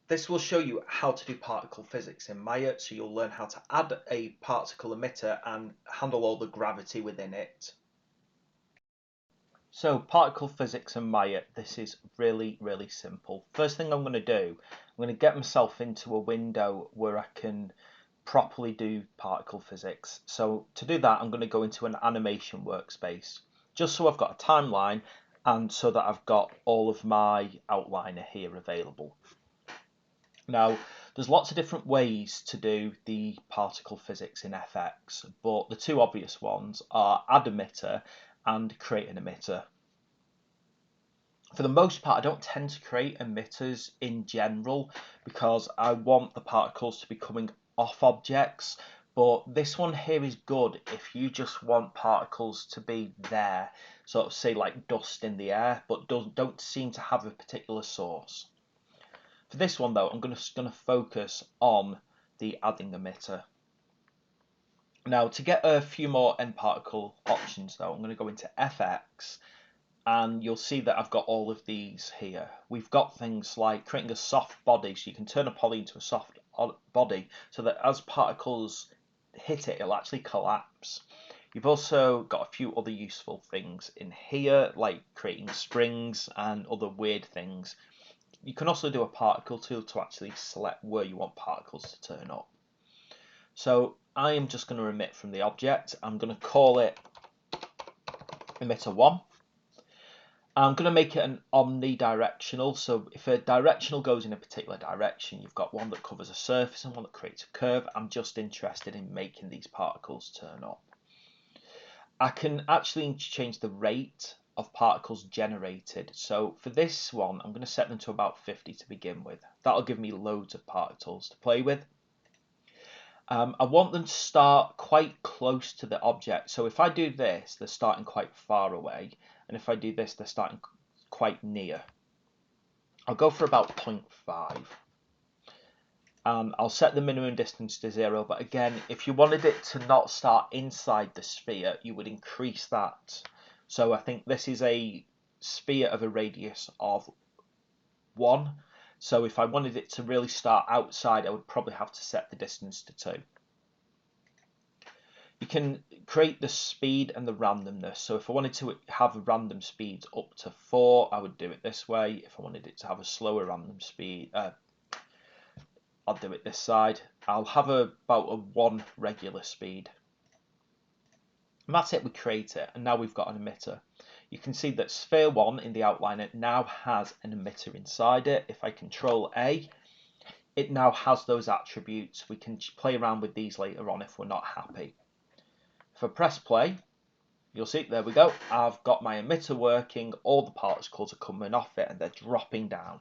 This will show you how to do particle physics in Maya, so you'll learn how to add a particle emitter and handle all the gravity within it. So particle physics in Maya, this is really, really simple. First thing I'm going to do, I'm going to get myself into a window where I can properly do particle physics. So to do that, I'm going to go into an animation workspace, just so I've got a timeline and so that I've got all of my outliner here available. Now, there's lots of different ways to do the particle physics in FX, but the two obvious ones are add emitter and create an emitter. For the most part, I don't tend to create emitters in general because I want the particles to be coming off objects, but this one here is good if you just want particles to be there, sort of say like dust in the air, but don't seem to have a particular source. For this one though, I'm just going to focus on the adding emitter. Now to get a few more nParticle options though, I'm going to go into FX and you'll see that I've got all of these here. We've got things like creating a soft body, so you can turn a poly into a soft body so that as particles hit it, it'll actually collapse. You've also got a few other useful things in here, like creating springs and other weird things. You can also do a particle tool to actually select where you want particles to turn up. So I am just going to emit from the object. I'm going to call it emitter 1. I'm going to make it an omnidirectional. So if a directional goes in a particular direction, you've got one that covers a surface and one that creates a curve. I'm just interested in making these particles turn up. I can actually change the rate of particles generated. So for this one, I'm going to set them to about 50 to begin with. That'll give me loads of particles to play with. I want them to start quite close to the object. So if I do this, they're starting quite far away. And if I do this, they're starting quite near. I'll go for about 0.5. I'll set the minimum distance to 0, but again, if you wanted it to not start inside the sphere, you would increase that. So I think this is a sphere of a radius of 1. So if I wanted it to really start outside, I would probably have to set the distance to 2. You can create the speed and the randomness. So if I wanted to have random speeds up to 4, I would do it this way. If I wanted it to have a slower random speed, I'll do it this side. I'll have about a 1 regular speed. And that's it, we create it. And now we've got an emitter. You can see that sphere 1 in the outliner now has an emitter inside it. If I control A, it now has those attributes. We can play around with these later on if we're not happy. If I press play, you'll see, there we go. I've got my emitter working. All the particles are coming off it and they're dropping down.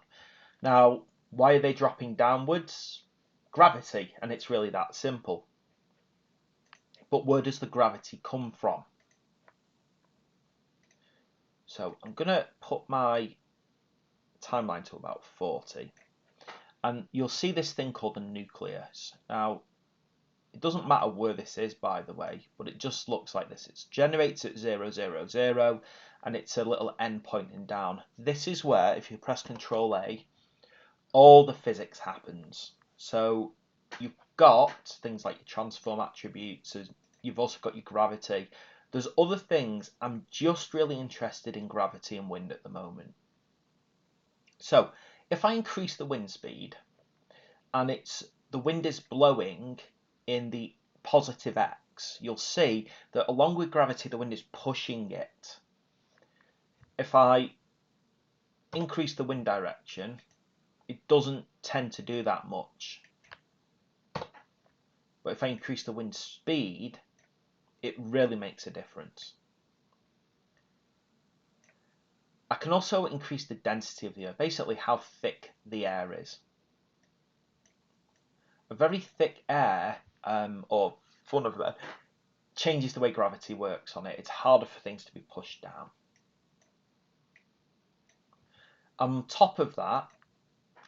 Now, why are they dropping downwards? Gravity, and it's really that simple. But where does the gravity come from? So I'm going to put my timeline to about 40. And you'll see this thing called a nucleus. Now, it doesn't matter where this is, by the way, but it just looks like this. It generates at 0, 0, 0, and it's a little n pointing down. This is where, if you press Control A, all the physics happens. So you've got things like your transform attributes, you've also got your gravity. There's other things. I'm just really interested in gravity and wind at the moment. So if I increase the wind speed and the wind is blowing in the positive x, you'll see that along with gravity, the wind is pushing it. If I increase the wind direction, it doesn't tend to do that much. But if I increase the wind speed, it really makes a difference. I can also increase the density of the air, basically how thick the air is. A very thick air, or fun of air, changes the way gravity works on it. It's harder for things to be pushed down. On top of that,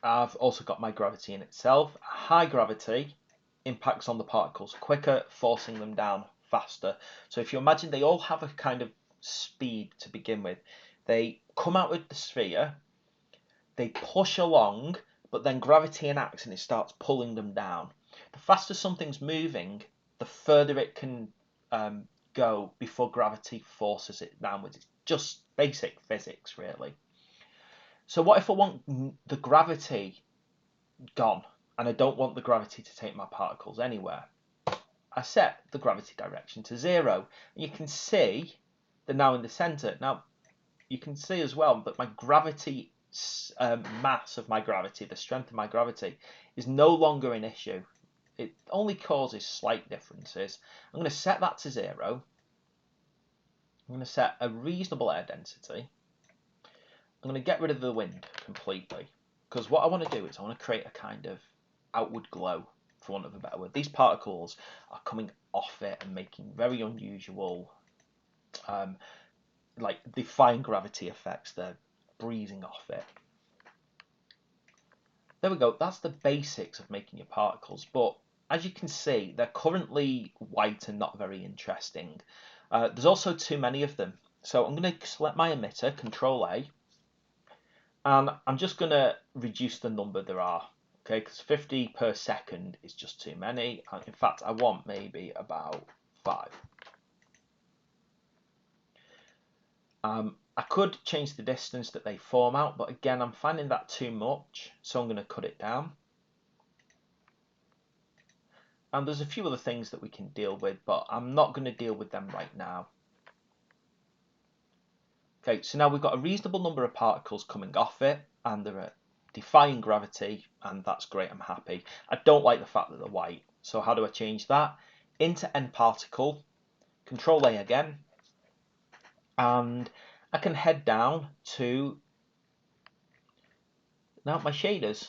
I've also got my gravity in itself. High gravity impacts on the particles quicker, forcing them down faster. So if you imagine they all have a kind of speed to begin with, they come out with the sphere, they push along, but then gravity enacts and it starts pulling them down. The faster something's moving, the further it can go before gravity forces it downwards. It's just basic physics, really. So what if I want the gravity gone, and I don't want the gravity to take my particles anywhere? I set the gravity direction to 0, and you can see they're now in the centre. Now, you can see as well that my gravity mass of my gravity, the strength of my gravity, is no longer an issue. It only causes slight differences. I'm going to set that to 0. I'm going to set a reasonable air density. I'm going to get rid of the wind completely, because what I want to do is I want to create a kind of outward glow, for want of a better word. These particles are coming off it and making very unusual, like defying gravity effects. They're breezing off it. There we go. That's the basics of making your particles, but as you can see, they're currently white and not very interesting. There's also too many of them. So I'm going to select my emitter, Control A, and I'm just going to reduce the number there are, okay, because 50 per second is just too many. In fact, I want maybe about 5. I could change the distance that they form out, but again, I'm finding that too much, so I'm going to cut it down. And there's a few other things that we can deal with, but I'm not going to deal with them right now. Okay, so now we've got a reasonable number of particles coming off it, and they're defying gravity, and that's great, I'm happy. I don't like the fact that they're white, so how do I change that? Into nParticle, Control A again, and I can head down to now my shaders,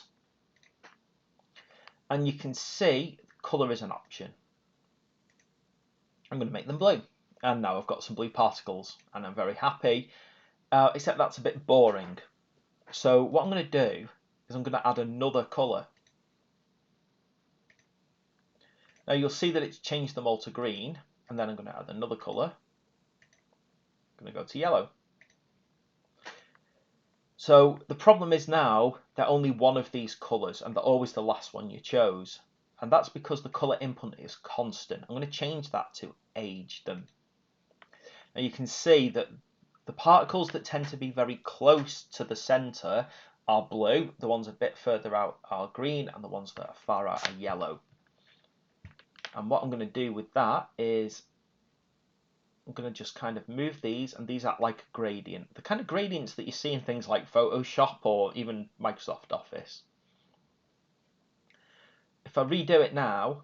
and you can see colour is an option. I'm going to make them blue, and now I've got some blue particles, and I'm very happy. Except that's a bit boring. So what I'm going to do is I'm going to add another colour. Now you'll see that it's changed them all to green, and then I'm going to add another colour. I'm going to go to yellow. So the problem is now they're only one of these colours, and they're always the last one you chose. And that's because the colour input is constant. I'm going to change that to age them. Now you can see that the particles that tend to be very close to the centre are blue, the ones a bit further out are green, and the ones that are far out are yellow. And what I'm going to do with that is I'm going to just kind of move these, and these act like a gradient. The kind of gradients that you see in things like Photoshop or even Microsoft Office. If I redo it now,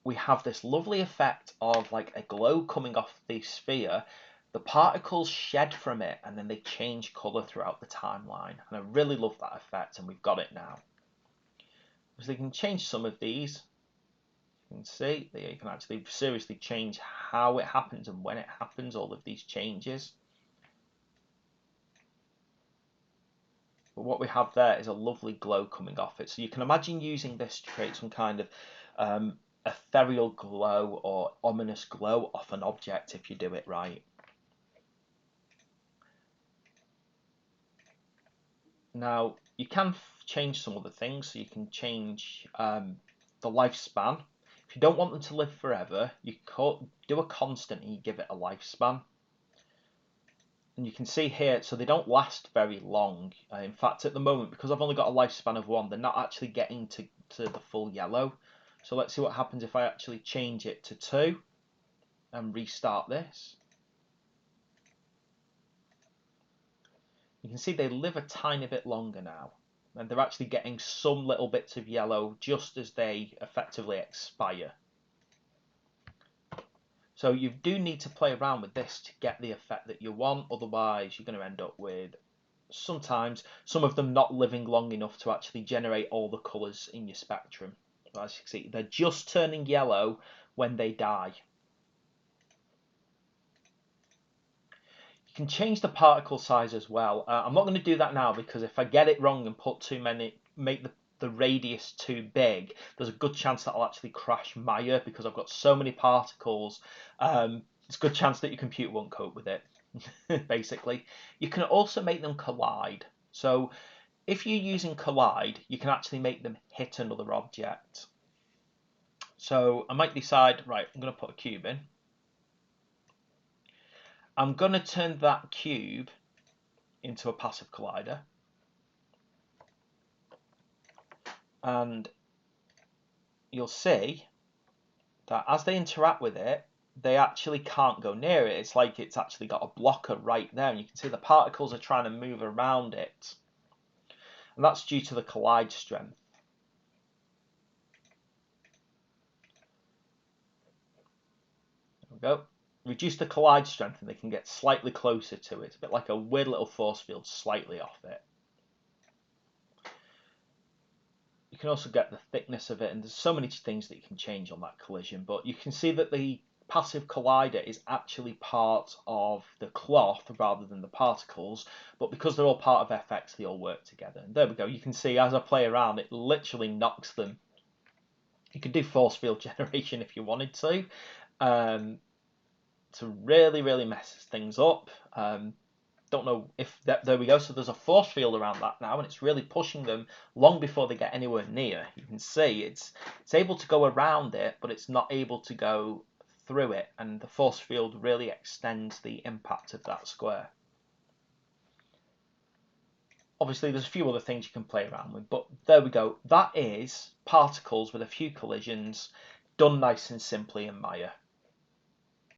we have this lovely effect of like a glow coming off the sphere. The particles shed from it and then they change colour throughout the timeline. And I really love that effect, and we've got it now. So you can change some of these. You can see that you can actually seriously change how it happens and when it happens, all of these changes. But what we have there is a lovely glow coming off it. So you can imagine using this to create some kind of ethereal glow or ominous glow off an object if you do it right. Now, you can change some other things, so you can change the lifespan. If you don't want them to live forever, you do a constant and you give it a lifespan. And you can see here, so they don't last very long. In fact, at the moment, because I've only got a lifespan of 1, they're not actually getting to the full yellow. So let's see what happens if I actually change it to 2 and restart this. You can see they live a tiny bit longer now, and they're actually getting some little bits of yellow just as they effectively expire. So you do need to play around with this to get the effect that you want, otherwise you're going to end up with sometimes some of them not living long enough to actually generate all the colours in your spectrum. As you can see, they're just turning yellow when they die. You can change the particle size as well. I'm not going to do that now, because if I get it wrong and put too many, make the radius too big, there's a good chance that I'll actually crash Maya, because I've got so many particles. It's a good chance that your computer won't cope with it, basically. You can also make them collide. So if you're using collide, you can actually make them hit another object. So I might decide, right, I'm going to put a cube in. I'm going to turn that cube into a passive collider. And you'll see that as they interact with it, they actually can't go near it. It's like it's actually got a blocker right there, and you can see the particles are trying to move around it. And that's due to the collide strength. There we go. Reduce the collide strength and they can get slightly closer to it. It's a bit like a weird little force field slightly off it. You can also get the thickness of it, and there's so many things that you can change on that collision, but you can see that the passive collider is actually part of the cloth rather than the particles, but because they're all part of FX, they all work together. And there we go. You can see as I play around, it literally knocks them. You could do force field generation if you wanted to really mess things up. Don't know if there we go. So there's a force field around that now, and it's really pushing them long before they get anywhere near. You can see it's able to go around it, but it's not able to go through it, and the force field really extends the impact of that square. Obviously, there's a few other things you can play around with, but there we go. That is particles with a few collisions, done nice and simply in Maya.